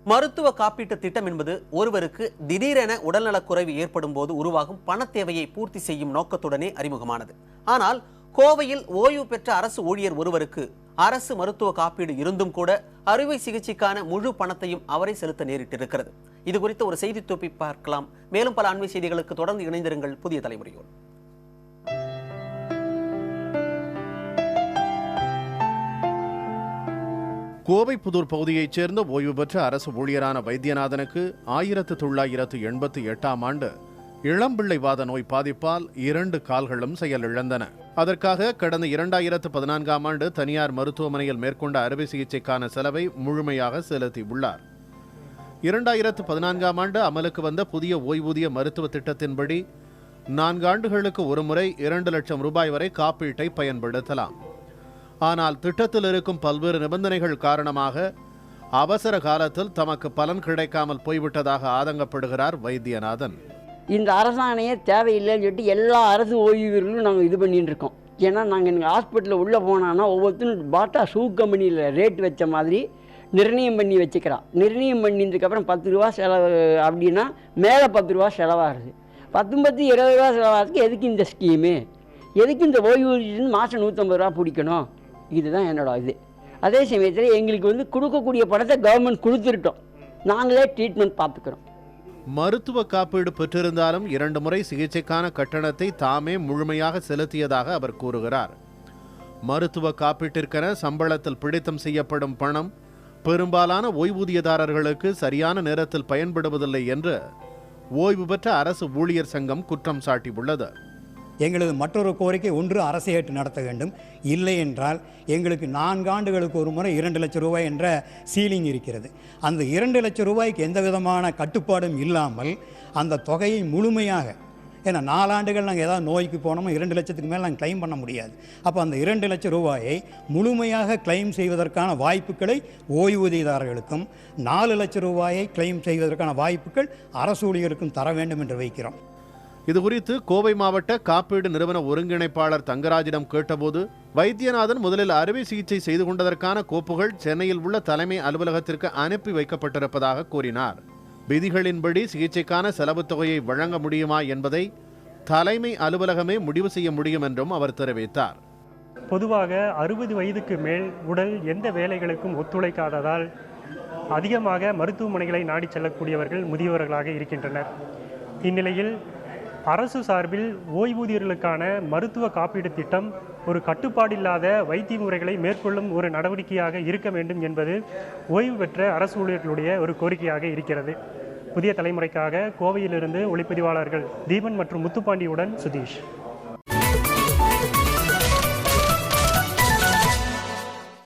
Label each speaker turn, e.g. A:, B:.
A: மருத்துவ காப்பீட்டு திட்டம் என்பது ஒருவருக்கு திடீரென உடல்நலக்குறைவு ஏற்படும் போது உருவாகும் பணத் தேவையை பூர்த்தி செய்யும் நோக்கத்துடனே அறிமுகமானது. ஆனால் கோவையில் ஓய்வு பெற்ற அரசு ஊழியர் ஒருவருக்கு அரசு மருத்துவ காப்பீடு இருந்தும் கூட அறுவை சிகிச்சைக்கான முழு பணத்தையும் அவரை செலுத்த நேரிட்டிருக்கிறது. இது குறித்த ஒரு செய்தி தொகுப்பை பார்க்கலாம். மேலும் பல அண்மை செய்திகளுக்கு தொடர்ந்து இணைந்திருங்கள் புதிய தலைமுறையோடு.
B: கோவை புதூர் பகுதியைச் சேர்ந்த ஓய்வு பெற்ற அரசு ஊழியரான வைத்தியநாதனுக்கு 1988ஆம் ஆண்டு இளம்பிள்ளைவாத நோய் பாதிப்பால் 2 கால்களும் செயலிழந்தன. அதற்காக கடந்த 2014ஆம் ஆண்டு தனியார் மருத்துவமனையில் மேற்கொண்ட அறுவை சிகிச்சைக்கான செலவை முழுமையாக செலுத்தியுள்ளார். 2014ஆம் ஆண்டு அமலுக்கு வந்த புதிய ஓய்வூதிய மருத்துவ திட்டத்தின்படி 4 ஆண்டுகளுக்கு ஒருமுறை 2 லட்சம் ரூபாய் வரை காப்பீட்டை பயன்படுத்தலாம். ஆனால் திட்டத்தில் இருக்கும் பல்வேறு நிபந்தனைகள் காரணமாக அவசர காலத்தில் தமக்கு பலன் கிடைக்காமல் போய்விட்டதாக ஆதங்கப்படுகிறார் வைத்தியநாதன்.
C: இந்த அரசாணையே தேவையில்லைன்னு சொல்லிட்டு எல்லா அரசு ஓய்வூதியர்களும் நாங்கள் இது பண்ணிட்டு இருக்கோம். ஏன்னா நாங்கள் எங்கள் ஹாஸ்பிட்டலில் உள்ளே போனோன்னா ஒவ்வொருத்தரும் பாட்டா ஷூ கம்பெனியில் ரேட் வச்ச மாதிரி நிர்ணயம் பண்ணி வச்சுக்கிறான். நிர்ணயம் பண்ணினதுக்கப்புறம் 10 ரூபா செலவு அப்படின்னா மேலே 10 ரூபா செலவாகுது. 10 20 ரூபா செலவாகிறதுக்கு எதுக்கு இந்த ஸ்கீமு, எதுக்கு இந்த ஓய்வூதியம் மாதம் 150 ரூபா பிடிக்கணும்? இதுதான் என்னோட இது. அதே சமயத்தில் எங்களுக்கு கொடுக்கக்கூடிய பணத்தை கவர்மெண்ட் கொடுத்துருட்டோம், நாங்களே ட்ரீட்மெண்ட் பார்த்துக்கிறோம்.
B: மருத்துவ காப்பீடு பெற்றிருந்தாலும் 2 முறை சிகிச்சைக்கான கட்டணத்தை தாமே முழுமையாக செலுத்தியதாக அவர் கூறுகிறார். மருத்துவ காப்பீட்டிற்கென சம்பளத்தில் பிடித்தம் செய்யப்படும் பணம் பெரும்பாலான ஓய்வூதியதாரர்களுக்கு சரியான நேரத்தில் பயன்படுவதில்லை என்று ஓய்வு பெற்ற அரசு ஊழியர் சங்கம் குற்றம் சாட்டியுள்ளது.
D: எங்களது மற்றொரு கோரிக்கை, ஒன்று அரசை ஏற்று நடத்த வேண்டும், இல்லை என்றால் எங்களுக்கு 4 ஆண்டுகளுக்கு ஒரு முறை 2 லட்சம் ரூபாய் என்ற சீலிங் இருக்கிறது. அந்த 2 லட்சம் ரூபாய்க்கு எந்த விதமான கட்டுப்பாடும் இல்லாமல் அந்த தொகையை முழுமையாக, ஏன்னா 4 ஆண்டுகள் நாங்கள் ஏதாவது நோய்க்கு போனோமோ 2 லட்சத்துக்கு மேலே நாங்கள் கிளைம் பண்ண முடியாது. அப்போ அந்த 2 லட்சம் ரூபாயை முழுமையாக கிளைம் செய்வதற்கான வாய்ப்புகளை ஓய்வூதியதாரர்களுக்கும் 4 லட்சம் ரூபாயை கிளைம் செய்வதற்கான வாய்ப்புகள் அரசு ஊழியருக்கும் தர வேண்டும் என்று வைக்கிறோம்.
B: இதுகுறித்து கோவை மாவட்ட காப்பீடு நிறுவன ஒருங்கிணைப்பாளர் தங்கராஜிடம் கேட்டபோது, வைத்தியநாதன் முதலில் அறுவை சிகிச்சை செய்து கொண்டதற்கான கோப்புகள் சென்னையில் உள்ள தலைமை அலுவலகத்திற்கு அனுப்பி வைக்கப்பட்டிருப்பதாக கூறினார். விதிகளின்படி சிகிச்சைக்கான செலவு தொகையை வழங்க முடியுமா என்பதை தலைமை அலுவலகமே முடிவு செய்ய முடியும் என்றும் அவர் தெரிவித்தார்.
E: பொதுவாக 60 வயதுக்கு மேல் உடல் எந்த வேலைகளுக்கும் ஒத்துழைக்காததால் அதிகமாக மருத்துவமனைகளை நாடி செல்லக்கூடியவர்கள் முதியவர்களாக இருக்கின்றனர். இந்நிலையில் அரசு சார்பில் ஓய்வூதியர்களுக்கான மருத்துவ காப்பீடு திட்டம் ஒரு கட்டுப்பாடில்லாத வைத்திய முறைகளை மேற்கொள்ளும் ஒரு நடவடிக்கையாக இருக்க வேண்டும் என்பது ஓய்வு பெற்ற அரசு ஊழியர்களுடைய ஒரு கோரிக்கையாக இருக்கிறது. புதிய தலைமுறைக்காக கோவையிலிருந்து ஒளிப்பதிவாளர்கள் தீபன் மற்றும் முத்துப்பாண்டியுடன் சுதீஷ்.